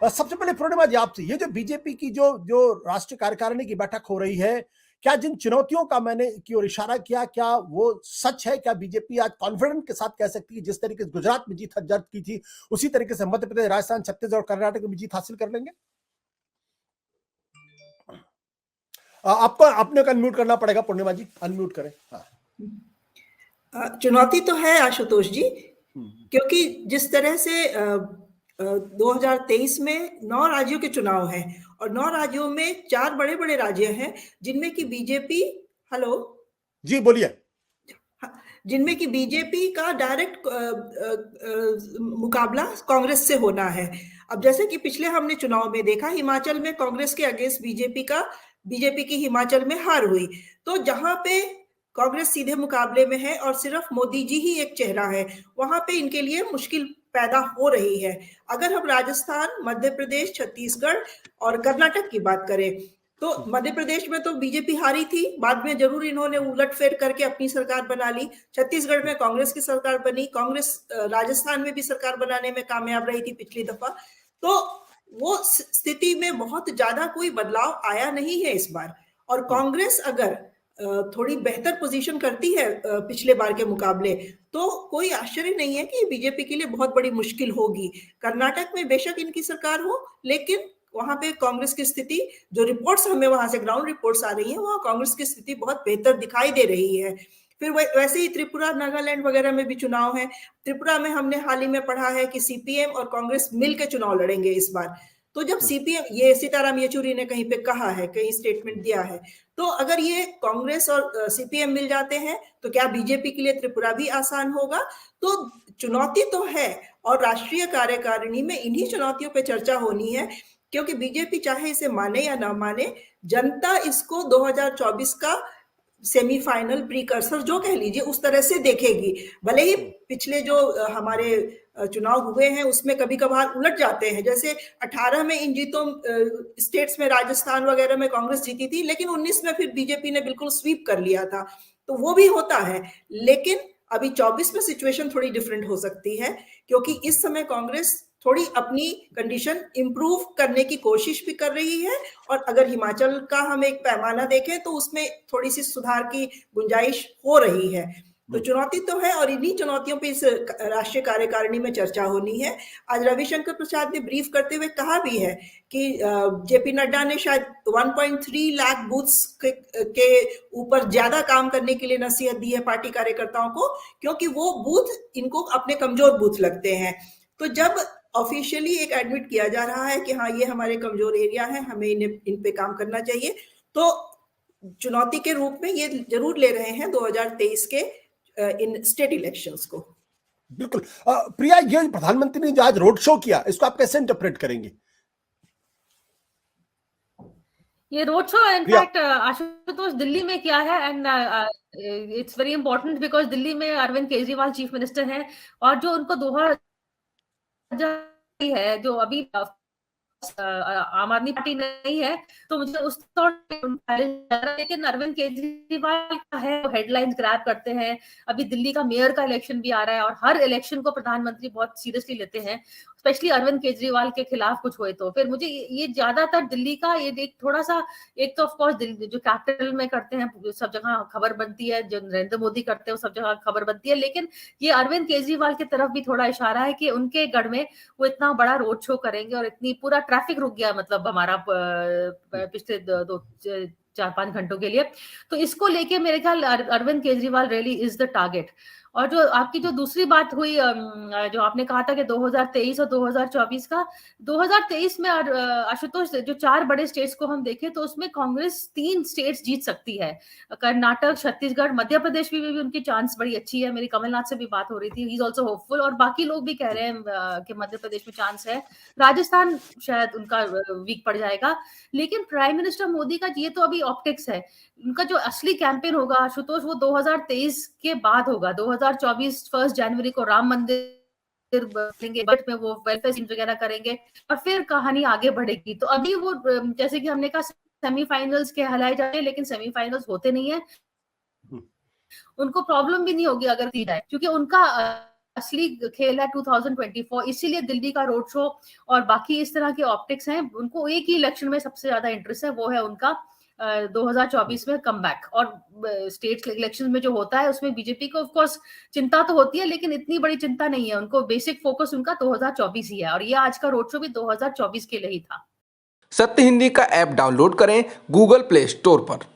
सबसे पहले पूर्णिमा जी आपसे, ये जो बीजेपी की जो जो राष्ट्रीय कार्यकारिणी की बैठक हो रही है, क्या जिन चुनौतियों का मैंने की ओर इशारा किया, क्या वो सच है? क्या बीजेपी आज कॉन्फिडेंस के साथ कह सकती है जिस तरीके से गुजरात में जीत दर्ज की थी, उसी तरीके से मध्य प्रदेश, राजस्थान, छत्तीसगढ़ और कर्नाटक में जीत हासिल कर लेंगे? आपको अपने को अनम्यूट करना पड़ेगा पूर्णिमा जी, अनम्यूट करें। चुनौती तो है आशुतोष जी, क्योंकि जिस तरह से 2023 में 9 राज्यों के चुनाव हैं और 9 राज्यों में 4 बड़े बड़े राज्य हैं जिनमें की बीजेपी, हेलो जी बोलिए, जिनमें कि बीजेपी का डायरेक्ट मुकाबला कांग्रेस से होना है। अब जैसे कि पिछले हमने चुनाव में देखा, हिमाचल में कांग्रेस के अगेंस्ट बीजेपी की हिमाचल में हार हुई, तो जहां पे कांग्रेस सीधे मुकाबले में है और सिर्फ मोदी जी ही एक चेहरा है, वहां पे इनके लिए मुश्किल पैदा हो रही है। अगर हम राजस्थान, मध्य प्रदेश, छत्तीसगढ़ और कर्नाटक की बात करें, तो मध्य प्रदेश में तो बीजेपी हारी थी, बाद में जरूर इन्होंने उलटफेर करके अपनी सरकार बना ली। छत्तीसगढ़ में कांग्रेस की सरकार बनी, कांग्रेस राजस्थान में भी सरकार बनाने में कामयाब रही थी पिछली दफा। तो वो स्थिति में बहुत ज्यादा कोई बदलाव आया नहीं है इस बार, और कांग्रेस अगर थोड़ी बेहतर पोजीशन करती है पिछले बार के मुकाबले, तो कोई आश्चर्य नहीं है कि बीजेपी के लिए बहुत बड़ी मुश्किल होगी। कर्नाटक में बेशक इनकी सरकार हो, लेकिन वहां पे कांग्रेस की स्थिति, जो रिपोर्ट्स हमें वहां से ग्राउंड रिपोर्ट्स आ रही हैं, वहां कांग्रेस की स्थिति बहुत बेहतर दिखाई दे रही है। फिर वैसे ही त्रिपुरा, नागालैंड वगैरह में भी चुनाव है। त्रिपुरा में हमने हाल ही में पढ़ा है कि सीपीएम और कांग्रेस मिलकर चुनाव लड़ेंगे इस बार। तो जब सीपीएम, ये सीताराम येचुरी ने कहीं पे कहा है, कहीं स्टेटमेंट दिया है, तो अगर ये कांग्रेस और सीपीएम मिल जाते हैं तो क्या बीजेपी के लिए त्रिपुरा भी आसान होगा? तो चुनौती तो है, और राष्ट्रीय कार्यकारिणी में इन्हीं चुनौतियों पे चर्चा होनी है, क्योंकि बीजेपी चाहे इसे माने या ना माने, जनता इसको 2024 का सेमीफाइनल, प्रीकर्सर जो कह लीजिए, उस तरह से देखेगी। भले ही पिछले जो हमारे चुनाव हुए हैं उसमें कभी कभार उलट जाते हैं, जैसे 18 में इन जीतों स्टेट्स में, राजस्थान वगैरह में कांग्रेस जीती थी, लेकिन 19 में फिर बीजेपी ने बिल्कुल स्वीप कर लिया था, तो वो भी होता है। लेकिन अभी 24 में सिचुएशन थोड़ी डिफरेंट हो सकती है, क्योंकि इस समय कांग्रेस थोड़ी अपनी कंडीशन इंप्रूव करने की कोशिश भी कर रही है, और अगर हिमाचल का हम एक पैमाना देखें तो उसमें थोड़ी सी सुधार की गुंजाइश हो रही है। तो चुनौती तो है, और इन्हीं चुनौतियों पे इस राष्ट्रीय कार्यकारिणी में चर्चा होनी है। आज रविशंकर प्रसाद ने ब्रीफ करते हुए कहा भी है कि जेपी नड्डा ने शायद 1.3 लाख बूथ्स के ऊपर ज्यादा काम करने के लिए नसीहत दी है पार्टी कार्यकर्ताओं को, क्योंकि वो बूथ इनको अपने कमजोर बूथ लगते हैं। तो जब ऑफिशियली एक एडमिट किया जा रहा है कि हाँ ये हमारे कमजोर एरिया है, हमें इन पे काम करना चाहिए, तो चुनौती के रूप में ये जरूर ले रहे हैं 2023 के इन स्टेट इलेक्शंस को। बिल्कुल। प्रिया, ये प्रधानमंत्री ने जो आज रोड शो किया, इसको आप कैसे इंटरप्रेट करेंगे? ये road show in fact Ashutosh Delhi में किया है, and it's very important because Delhi में अरविंद केजरीवाल चीफ मिनिस्टर हैं, और जो उनको दोहा है, जो अभी आम आदमी पार्टी नहीं है, तो मुझे उस लेकिन अरविंद केजरीवाल का है, हेडलाइंस ग्रैब करते हैं। अभी दिल्ली का मेयर का इलेक्शन भी आ रहा है, और हर इलेक्शन को प्रधानमंत्री बहुत सीरियसली लेते हैं, स्पेशली अरविंद केजरीवाल के खिलाफ कुछ हुए तो। फिर मुझे ये ज्यादातर दिल्ली का ये एक थोड़ा सा, एक तो ऑफकोर्स दिल्ली जो कैपिटल में करते हैं सब जगह खबर बनती है, जो नरेंद्र मोदी करते हैं सब जगह खबर बनती है, लेकिन ये अरविंद केजरीवाल की तरफ भी थोड़ा इशारा है कि उनके गढ़ में वो इतना बड़ा रोड शो करेंगे, और इतनी पूरा ट्रैफिक रुक गया, मतलब हमारा पिछले 4-5 घंटों के लिए। तो इसको लेके मेरे ख्याल Arvind Kejriwal really is the target. और जो आपकी जो दूसरी बात हुई, जो आपने कहा था कि 2023 और 2024 का, 2023 में आशुतोष जो 4 बड़े स्टेट्स को हम देखें तो उसमें कांग्रेस 3 स्टेट्स जीत सकती है, कर्नाटक, छत्तीसगढ़, मध्य प्रदेश में भी उनकी चांस बड़ी अच्छी है। मेरी कमलनाथ से भी बात हो रही थी, ही इज ऑल्सो होपफुल, और बाकी लोग भी कह रहे हैं कि मध्य प्रदेश में चांस है। राजस्थान शायद उनका वीक पड़ जाएगा, लेकिन प्राइम मिनिस्टर मोदी का ये तो अभी ऑप्टिक्स है। उनका जो असली कैंपेन होगा आशुतोष, वो 2023 के बाद होगा। 2024 1 जनवरी को राम मंदिर बनेंगे, बट में वो वेलफेयर स्कीम वगैरह करेंगे, और फिर कहानी आगे बढ़ेगी। तो अभी वो जैसे कि हमने कहा सेमीफाइनल्स के हलाए जाते हैं, लेकिन सेमीफाइनल्स होते नहीं है। उनको प्रॉब्लम भी नहीं होगी अगर जीत जाए, क्योंकि उनका असली खेल है 2024, इसीलिए दिल्ली का रोड शो और बाकी इस तरह के ऑप्टिक्स हैं, उनको एक ही इलेक्शन में सबसे ज्यादा इंटरेस्ट है, वो है उनका 2024 में कमबैक। और स्टेट इलेक्शन में जो होता है उसमें बीजेपी को ऑफ कोर्स चिंता तो होती है, लेकिन इतनी बड़ी चिंता नहीं है उनको, बेसिक फोकस उनका 2024 ही है, और ये आज का रोड शो भी 2024 के लिए ही था। सत्य हिंदी का ऐप डाउनलोड करें गूगल प्ले स्टोर पर।